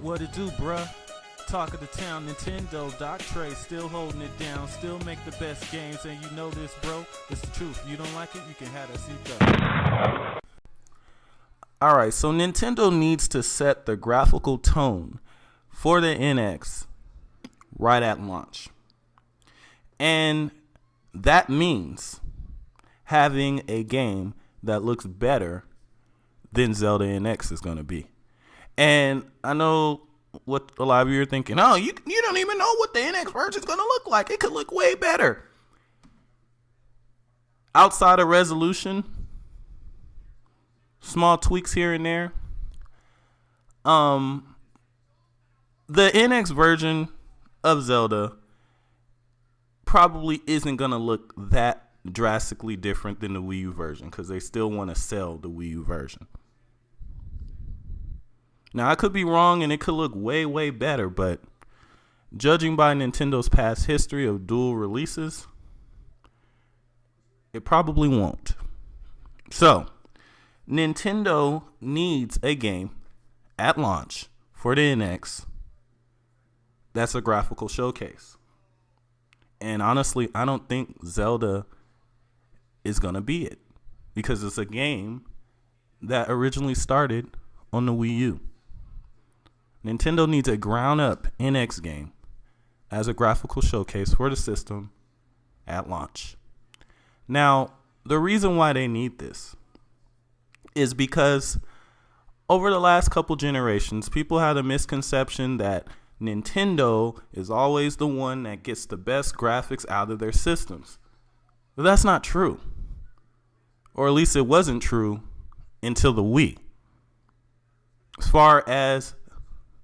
What it do, bruh? Talk of the town, Nintendo, Doc Trey still holding it down, still make the best games, and you know this, bro. It's the truth. You don't like it, you can have that seatbelt. Alright, so Nintendo needs to set the graphical tone for the NX right at launch. And that means having a game that looks better than Zelda NX is going to be. And I know what a lot of you are thinking. Oh, you don't even know what the NX version is going to look like. It could look way better. Outside of resolution, small tweaks here and there. The NX version of Zelda probably isn't going to look that drastically different than the Wii U version because they still want to sell the Wii U version. Now, I could be wrong and it could look way, way better, but judging by Nintendo's past history of dual releases, it probably won't. So, Nintendo needs a game at launch for the NX that's a graphical showcase. And honestly, I don't think Zelda is going to be it because it's a game that originally started on the Wii U. Nintendo needs a ground-up NX game as a graphical showcase for the system at launch. Now, the reason why they need this is because over the last couple generations, people had a misconception that Nintendo is always the one that gets the best graphics out of their systems. But that's not true. Or at least it wasn't true until the Wii. As far as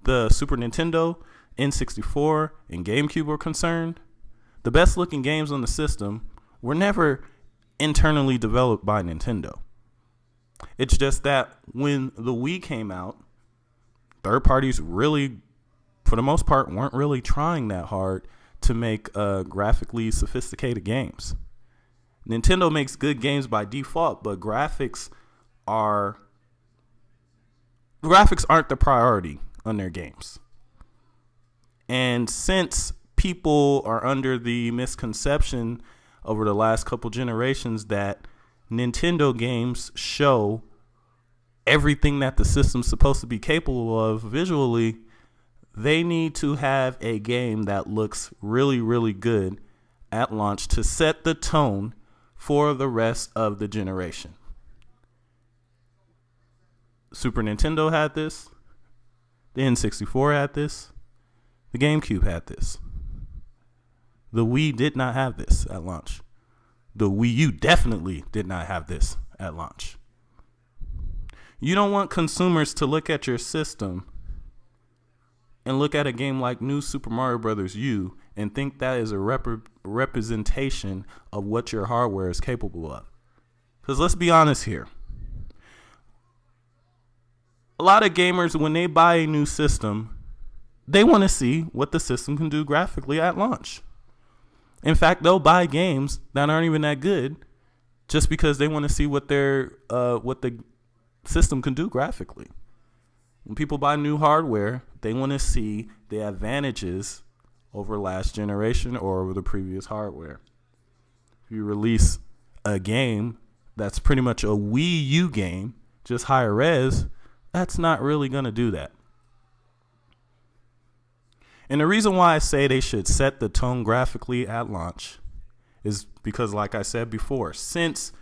the Super Nintendo, N64, and GameCube were concerned, the best looking games on the system were never internally developed by Nintendo. It's just that when the Wii came out, third parties really, for the most part, weren't really trying that hard to make graphically sophisticated games. Nintendo makes good games by default, but graphics aren't the priority on their games. And since people are under the misconception over the last couple generations that Nintendo games show everything that the system's supposed to be capable of visually, they need to have a game that looks really, really good at launch to set the tone for the rest of the generation. Super Nintendo had this. The N64 had this. The GameCube had this. The Wii did not have this at launch. The Wii U definitely did not have this at launch. You don't want consumers to look at your system and look at a game like New Super Mario Bros. U and think that is a representation of what your hardware is capable of. Because let's be honest here. A lot of gamers, when they buy a new system, they want to see what the system can do graphically at launch. In fact, they'll buy games that aren't even that good just because they want to see what the system can do graphically. When people buy new hardware, they want to see the advantages over last generation or over the previous hardware. If you release a game that's pretty much a Wii U game, just higher res, that's not really going to do that. And the reason why I say they should set the tone graphically at launch is because, like I said before, since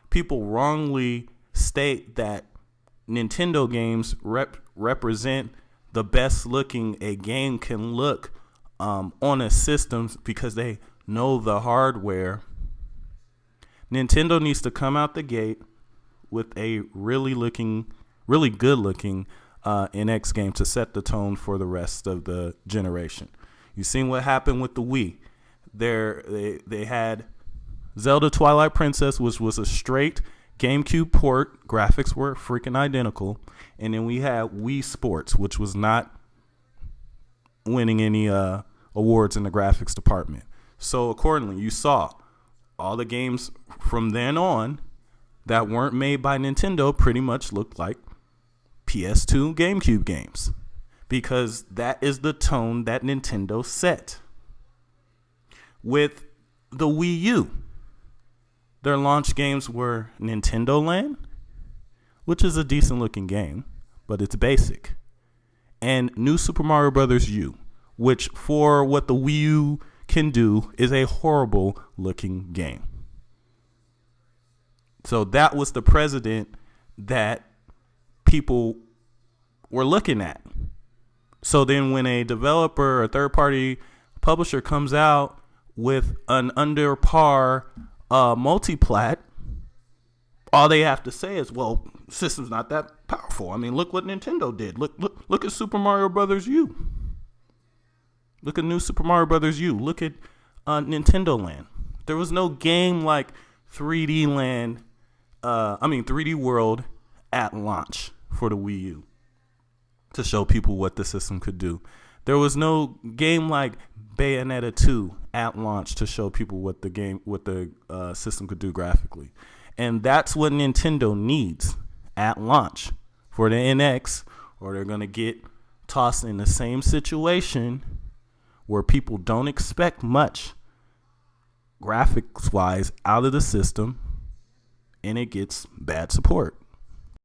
people wrongly state that Nintendo games represent the best looking a game can look on a system because they know the hardware, Nintendo needs to come out the gate with a really good looking NX game to set the tone for the rest of the generation. You've seen what happened with the Wii. They had Zelda Twilight Princess, which was a straight GameCube port. Graphics were freaking identical. And then we had Wii Sports, which was not winning any awards in the graphics department. So accordingly, you saw all the games from then on that weren't made by Nintendo pretty much looked like PS2 GameCube games because that is the tone that Nintendo set. With the Wii U, their launch games were Nintendo Land, which is a decent looking game, but it's basic, and New Super Mario Bros. U, which for what the Wii U can do is a horrible looking game. So that was the precedent that people were looking at. So then when a developer or third party publisher comes out with an under par multi-plat, all they have to say is, well, system's not that powerful. I mean, look what Nintendo did. Look at Super Mario Brothers U. Look at New Super Mario Brothers U. Look at Nintendo Land. There was no game like 3D Land, 3D World at launch for the Wii U to show people what the system could do. There was no game like Bayonetta 2 at launch to show people what the system could do graphically. And that's what Nintendo needs at launch for the NX, or they're going to get tossed in the same situation where people don't expect much graphics wise out of the system, and it gets bad support.